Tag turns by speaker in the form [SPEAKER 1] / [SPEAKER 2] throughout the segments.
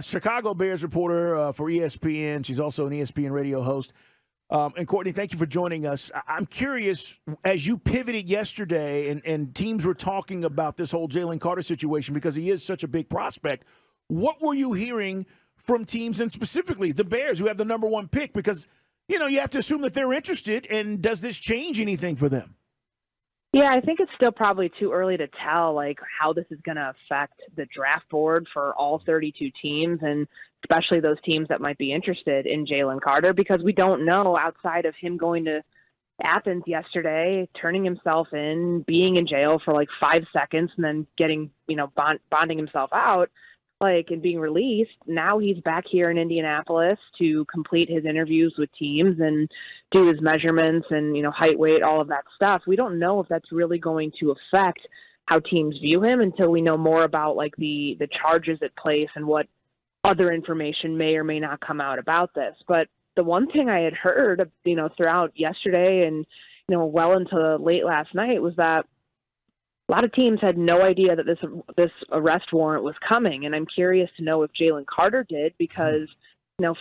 [SPEAKER 1] Chicago Bears reporter for ESPN. She's also an ESPN radio host. And Courtney, thank you for joining us. I'm curious, as you pivoted yesterday and teams were talking about this whole Jalen Carter situation because he is such a big prospect, what were you hearing from teams, and specifically the Bears, who have the number one pick? Because, you have to assume that they're interested, and does this change anything for them?
[SPEAKER 2] Yeah, I think it's still probably too early to tell, how this is going to affect the draft board for all 32 teams, and especially those teams that might be interested in Jalen Carter, because we don't know, outside of him going to Athens yesterday, turning himself in, being in jail for 5 seconds, and then getting, bonding himself out, and being released. Now he's back here in Indianapolis to complete his interviews with teams and do his measurements and, height, weight, all of that stuff. We don't know if that's really going to affect how teams view him until we know more about the charges at place and what other information may or may not come out about this. But the one thing I had heard, throughout yesterday and, well into late last night was that a lot of teams had no idea that this arrest warrant was coming, and I'm curious to know if Jalen Carter did, because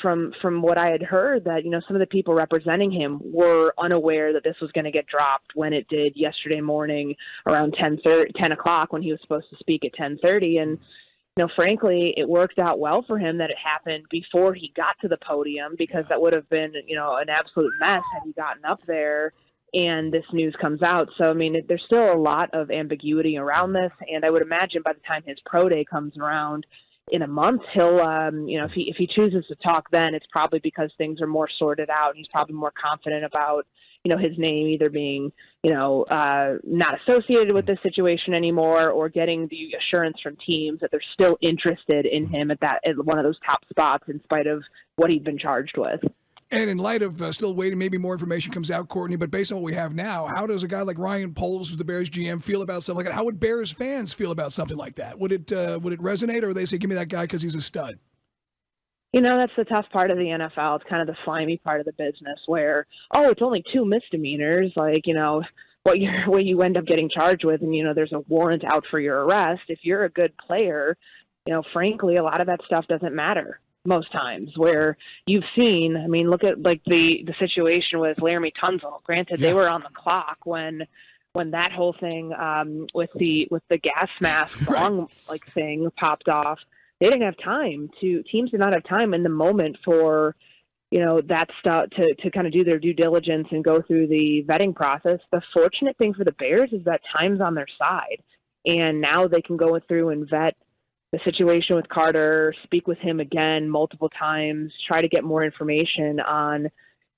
[SPEAKER 2] from what I had heard, that some of the people representing him were unaware that this was going to get dropped when it did yesterday morning around 10 o'clock when he was supposed to speak at 10:30, and frankly, it worked out well for him that it happened before he got to the podium, because that would have been an absolute mess had he gotten up there and this news comes out. So, there's still a lot of ambiguity around this, and I would imagine by the time his pro day comes around in a month, he'll, if he chooses to talk then, it's probably because things are more sorted out. He's probably more confident about, his name either being, not associated with this situation anymore, or getting the assurance from teams that they're still interested in him at one of those top spots in spite of what he'd been charged with.
[SPEAKER 3] And in light of still waiting, maybe more information comes out, Courtney, but based on what we have now, how does a guy like Ryan Poles, who's the Bears GM, feel about something like that? How would Bears fans feel about something like that? Would it resonate, or would they say, give me that guy because he's a stud?
[SPEAKER 2] That's the tough part of the NFL. It's kind of the slimy part of the business where, it's only 2 misdemeanors, what you end up getting charged with, and, there's a warrant out for your arrest. If you're a good player, frankly, a lot of that stuff doesn't matter most times, where you've seen, look at the situation with Laramie Tunsil. Granted, they were on the clock when that whole thing with the gas mask song thing popped off. They didn't have time teams did not have time in the moment for that stuff to kind of do their due diligence and go through the vetting process. The fortunate thing for the Bears is that time's on their side, and now they can go through and vet the situation with Carter, speak with him again multiple times, try to get more information on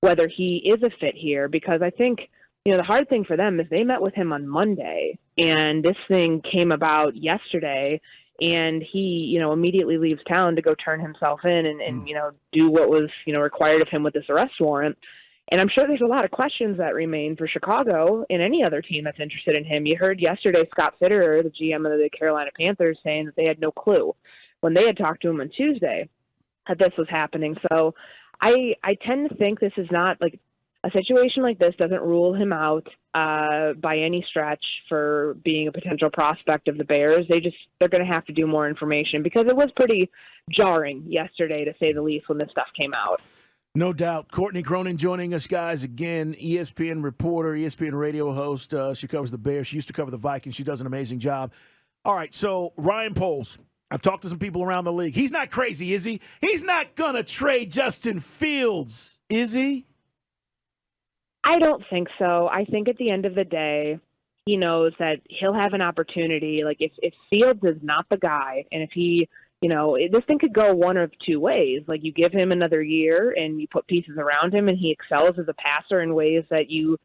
[SPEAKER 2] whether he is a fit here. Because I think, the hard thing for them is they met with him on Monday, and this thing came about yesterday, and he, immediately leaves town to go turn himself in and do what was, required of him with this arrest warrant. And I'm sure there's a lot of questions that remain for Chicago and any other team that's interested in him. You heard yesterday Scott Fitterer, the GM of the Carolina Panthers, saying that they had no clue when they had talked to him on Tuesday that this was happening. So I tend to think this is not a situation like this doesn't rule him out by any stretch for being a potential prospect of the Bears. They're going to have to do more information, because it was pretty jarring yesterday, to say the least, when this stuff came out.
[SPEAKER 1] No doubt. Courtney Cronin joining us, guys. Again, ESPN reporter, ESPN radio host. She covers the Bears. She used to cover the Vikings. She does an amazing job. All right, so Ryan Poles. I've talked to some people around the league. He's not crazy, is he? He's not going to trade Justin Fields, is he?
[SPEAKER 2] I don't think so. I think at the end of the day, he knows that he'll have an opportunity. If Fields is not the guy, and if he – this thing could go one of two ways. You give him another year and you put pieces around him and he excels as a passer in ways that you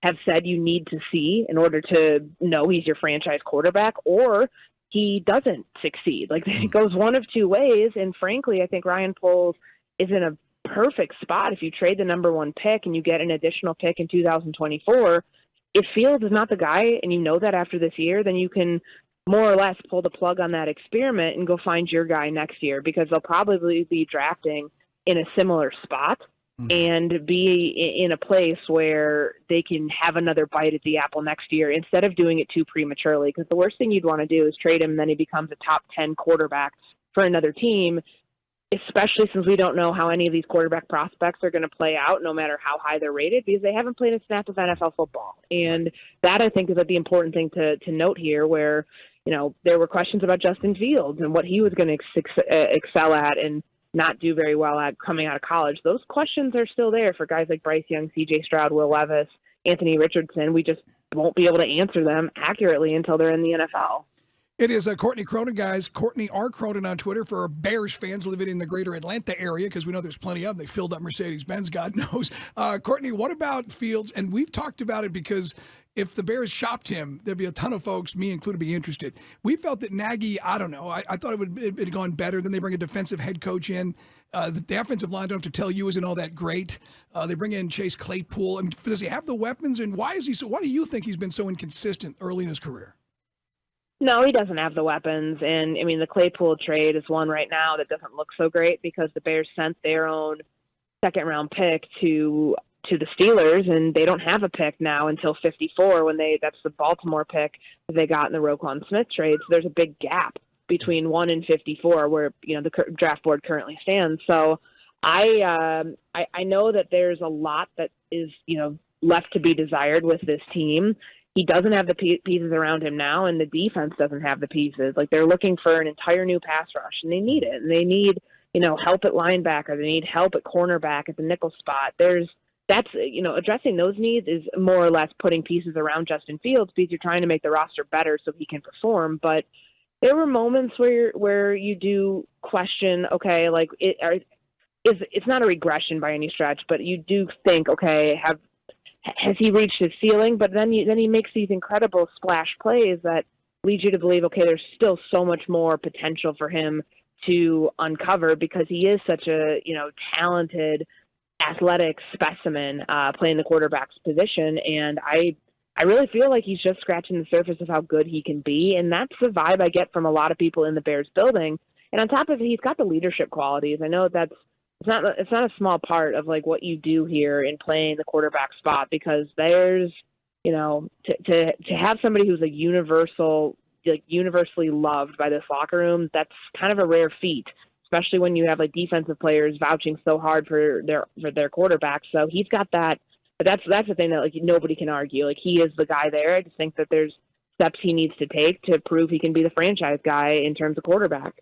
[SPEAKER 2] have said you need to see in order to know he's your franchise quarterback, or he doesn't succeed. It goes one of two ways. And frankly, I think Ryan Poles is in a perfect spot. If you trade the number 1 pick and you get an additional pick in 2024, if Fields is not the guy and you know that after this year, then you can more or less pull the plug on that experiment and go find your guy next year, because they'll probably be drafting in a similar spot and be in a place where they can have another bite at the apple next year instead of doing it too prematurely. Because the worst thing you'd want to do is trade him and then he becomes a top 10 quarterback for another team. especially since we don't know how any of these quarterback prospects are going to play out, no matter how high they're rated, because they haven't played a snap of NFL football. And that, I think, is the important thing to note here, where, there were questions about Justin Fields and what he was going to excel at and not do very well at coming out of college. Those questions are still there for guys like Bryce Young, C.J. Stroud, Will Levis, Anthony Richardson. We just won't be able to answer them accurately until they're in the NFL.
[SPEAKER 3] It is Courtney Cronin, guys. Courtney R. Cronin on Twitter for our Bears fans living in the greater Atlanta area, because we know there's plenty of them. They filled up Mercedes-Benz, God knows. Courtney, what about Fields? And we've talked about it because if the Bears shopped him, there'd be a ton of folks, me included, be interested. We felt that Nagy, I don't know, I thought it had gone better. Then they bring a defensive head coach in. The offensive line, don't have to tell you, isn't all that great. They bring in Chase Claypool. I mean, does he have the weapons? And why do you think he's been so inconsistent early in his career?
[SPEAKER 2] No, he doesn't have the weapons. And, I mean, the Claypool trade is one right now that doesn't look so great because the Bears sent their own second-round pick to the Steelers, and they don't have a pick now until 54 that's the Baltimore pick that they got in the Roquan Smith trade. So there's a big gap between 1 and 54 where, the draft board currently stands. So I know that there's a lot that is, left to be desired with this team. He doesn't have the pieces around him now, and the defense doesn't have the pieces. Like, they're looking for an entire new pass rush, and they need it. And they need, help at linebacker. They need help at cornerback, at the nickel spot. Addressing those needs is more or less putting pieces around Justin Fields because you're trying to make the roster better so he can perform. But there were moments where you do question, okay, like it's not a regression by any stretch, but you do think, okay, has he reached his ceiling? But then he makes these incredible splash plays that lead you to believe, okay, there's still so much more potential for him to uncover because he is such a talented, athletic specimen playing the quarterback's position. And I really feel like he's just scratching the surface of how good he can be. And that's the vibe I get from a lot of people in the Bears building. And on top of it, he's got the leadership qualities. I know it's not a small part of like what you do here in playing the quarterback spot, because there's, to have somebody who's universally loved by this locker room, that's kind of a rare feat, especially when you have like defensive players vouching so hard for their quarterback. So he's got that. But that's the thing that like nobody can argue. Like, he is the guy there. I just think that there's steps he needs to take to prove he can be the franchise guy in terms of quarterback.